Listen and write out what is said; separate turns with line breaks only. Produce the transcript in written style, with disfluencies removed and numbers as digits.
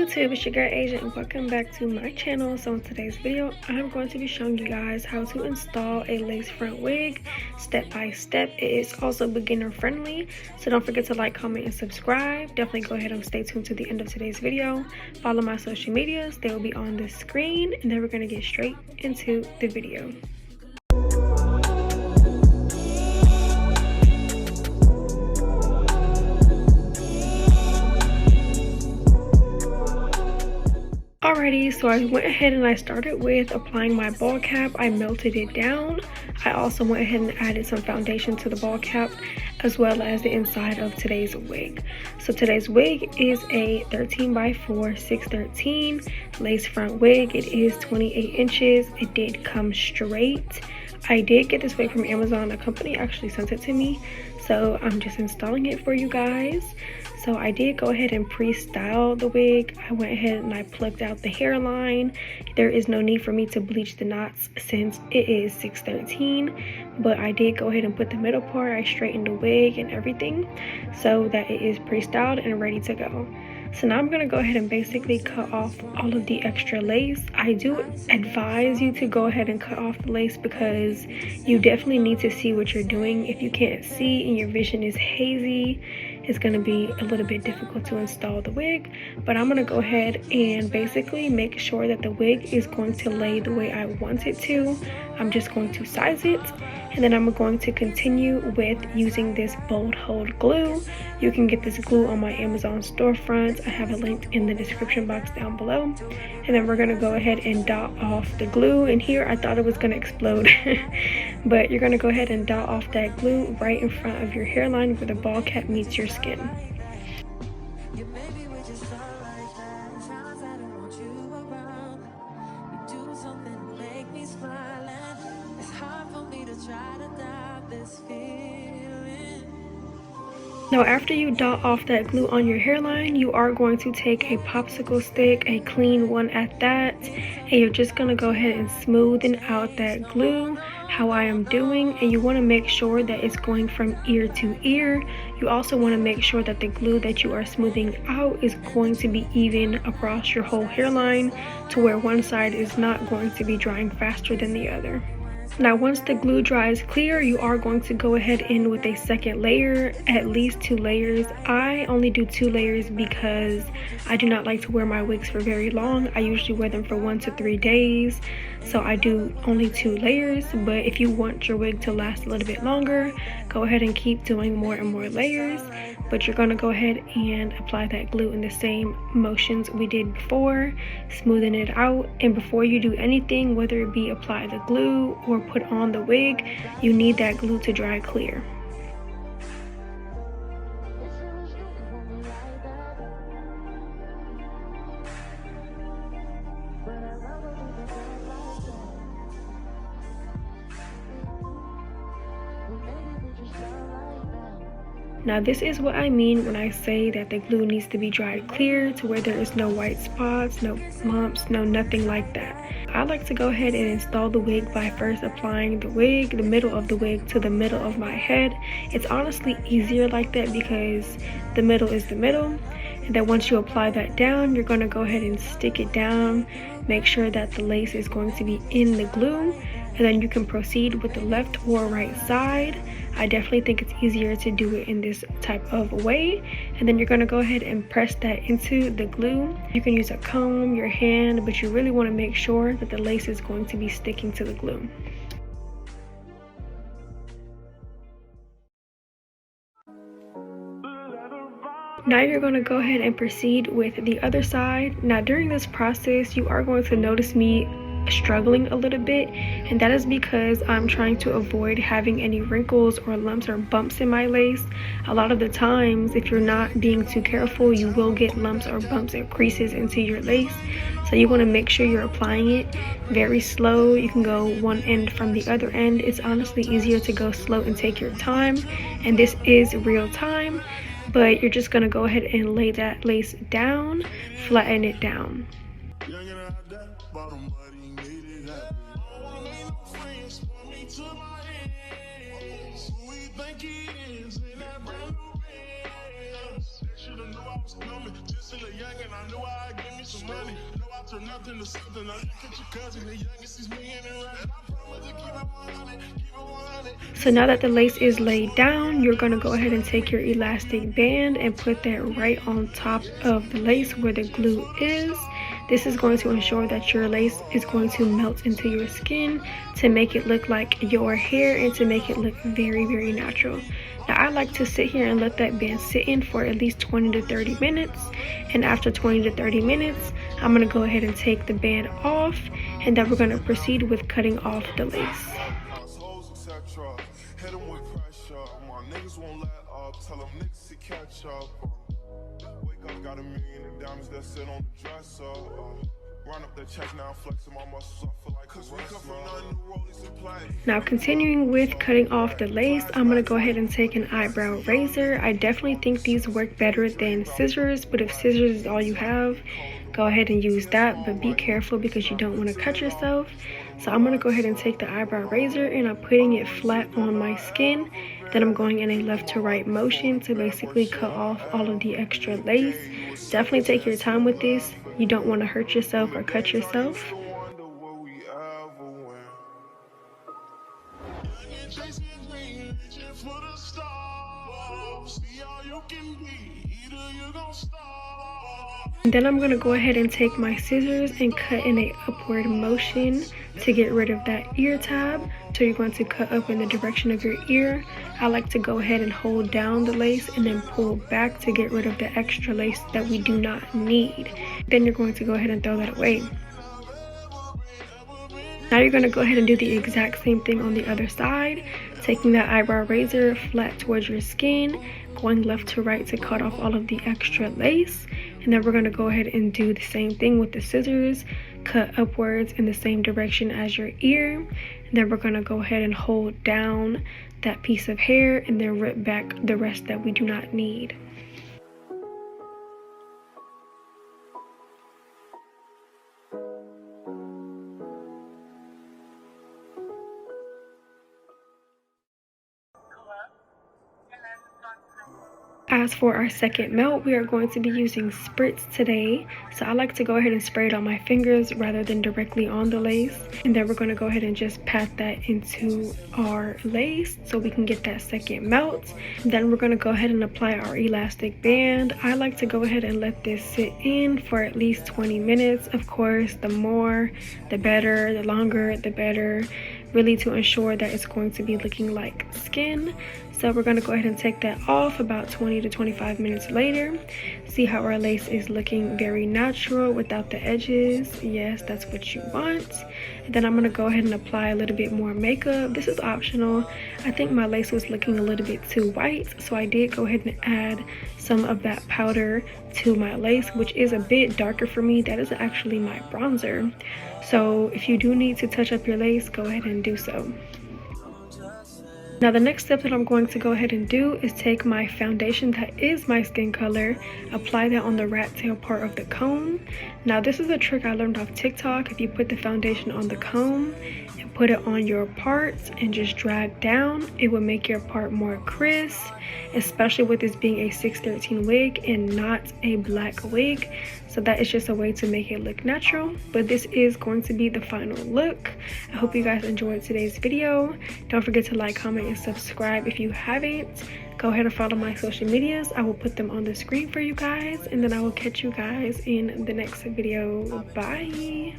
YouTube, it's your girl Asia and welcome back to my channel. So in today's video, I'm going to be showing you guys how to install a lace front wig step by step. It is also beginner friendly, so don't forget to like, comment, and subscribe. Definitely go ahead and stay tuned to the end of today's video. Follow my social medias, they will be on the screen, and then we're going to get straight into the video. Alrighty, so I went ahead and I started with applying my ball cap. I melted it down. I also went ahead and added some foundation to the ball cap as well as the inside of today's wig. So today's wig is a 13x4 613 lace front wig. It is 28 inches. It did come straight. I did get this wig from Amazon. A company actually sent it to me, so I'm just installing it for you guys. So I did go ahead and pre-style the wig. I went ahead and I plucked out the hairline. There is no need for me to bleach the knots since it is 613, but I did go ahead and put the middle part. I straightened the wig and everything so that it is pre-styled and ready to go. So now I'm going to go ahead and basically cut off all of the extra lace. I do advise you to go ahead and cut off the lace because you definitely need to see what you're doing. If you can't see and your vision is hazy, it's going to be a little bit difficult to install the wig. But I'm going to go ahead and basically make sure that the wig is going to lay the way I want it to. I'm just going to size it, and then I'm going to continue with using this bold hold glue. You can get this glue on my Amazon storefront. I have it linked in the description box down below. And then we're going to go ahead and dot off the glue. And here I thought it was going to explode, but you're going to go ahead and dot off that glue right in front of your hairline where the ball cap meets your skin. Now after you dot off that glue on your hairline, you are going to take a popsicle stick, a clean one at that, and you're just going to go ahead and smoothen out that glue how I am doing. And you want to make sure that it's going from ear to ear. You also want to make sure that the glue that you are smoothing out is going to be even across your whole hairline to where one side is not going to be drying faster than the other. Now once the glue dries clear, you are going to go ahead in with a second layer, at least 2 layers. I only do 2 layers because I do not like to wear my wigs for very long. I usually wear them for 1 to 3 days, so I do only 2 layers. But if you want your wig to last a little bit longer, go ahead and keep doing more and more layers. But you're going to go ahead and apply that glue in the same motions we did before, smoothing it out. And before you do anything, whether it be apply the glue or put on the wig, you need that glue to dry clear. Now this is what I mean when I say that the glue needs to be dried clear to where there is no white spots, no lumps, no nothing like that. I like to go ahead and install the wig by first applying the wig, the middle of the wig to the middle of my head. It's honestly easier like that because the middle is the middle. And then once you apply that down, you're going to go ahead and stick it down. Make sure that the lace is going to be in the glue. And then you can proceed with the left or right side. I definitely think it's easier to do it in this type of way. And then you're going to go ahead and press that into the glue. You can use a comb, your hand, but you really want to make sure that the lace is going to be sticking to the glue. Now you're going to go ahead and proceed with the other side. Now during this process, you are going to notice me struggling a little bit, and that is because I'm trying to avoid having any wrinkles or lumps or bumps in my lace. A lot of the times, if you're not being too careful, you will get lumps or bumps or creases into your lace. So you want to make sure you're applying it very slow. You can go one end from the other end. It's honestly easier to go slow and take your time, and this is real time. But you're just going to go ahead and lay that lace down, flatten it down. Should've knew I was coming, just still a young and I knew I give me So now that the lace is laid down, you're going to go ahead and take your elastic band and put that right on top of the lace where the glue is. This is going to ensure that your lace is going to melt into your skin to make it look like your hair and to make it look very, very natural. Now I like to sit here and let that band sit in for at least 20 to 30 minutes. And after 20 to 30 minutes, I'm going to go ahead and take the band off, and then we're going to proceed with cutting off the lace.
Hit them with pressure. My niggas won't let up. Tell them niggas to catch up. Wake up, got $1 million in diamonds that sit on the dresser. Run up the check now, flexing my muscles. I feel like cause we come from nothing, new rollies in play.
Now continuing with cutting off the lace, I'm going to go ahead and take an eyebrow razor. I definitely think these work better than scissors, but if scissors is all you have, go ahead and use that, but be careful because you don't want to cut yourself. So I'm going to go ahead and take the eyebrow razor and I'm putting it flat on my skin. Then I'm going in a left to right motion to basically cut off all of the extra lace. Definitely take your time with this. You don't want to hurt yourself or cut yourself. And then I'm going to go ahead and take my scissors and cut in a upward motion to get rid of that ear tab. So you're going to cut up in the direction of your ear. I like to go ahead and hold down the lace and then pull back to get rid of the extra lace that we do not need. Then you're going to go ahead and throw that away. Now you're going to go ahead and do the exact same thing on the other side, taking that eyebrow razor flat towards your skin, going left to right to cut off all of the extra lace. And then we're going to go ahead and do the same thing with the scissors, cut upwards in the same direction as your ear. And then we're going to go ahead and hold down that piece of hair and then rip back the rest that we do not need. As for our second melt, we are going to be using spritz today. So I like to go ahead and spray it on my fingers rather than directly on the lace. And then we're going to go ahead and just pat that into our lace so we can get that second melt. And then we're going to go ahead and apply our elastic band. I like to go ahead and let this sit in for at least 20 minutes. Of course, the more, the better, the longer, the better. Really to ensure that it's going to be looking like skin. So we're going to go ahead and take that off about 20 to 25 minutes later. See how our lace is looking very natural without the edges. Yes, that's what you want. And then I'm going to go ahead and apply a little bit more makeup. This is optional. I think my lace was looking a little bit too white, so I did go ahead and add some of that powder to my lace, which is a bit darker for me. That is actually my bronzer. So if you do need to touch up your lace, go ahead and do so. Now the next step that I'm going to go ahead and do is take my foundation that is my skin color, apply that on the rat tail part of the comb. Now this is a trick I learned off TikTok. If you put the foundation on the comb and put it on your parts and just drag down, it will make your part more crisp, especially with this being a 613 wig and not a black wig. So that is just a way to make it look natural, but this is going to be the final look. I hope you guys enjoyed today's video. Don't forget to like, comment, and subscribe if you haven't. Go ahead and follow my social medias. I will put them on the screen for you guys, and then I will catch you guys in the next video. Bye.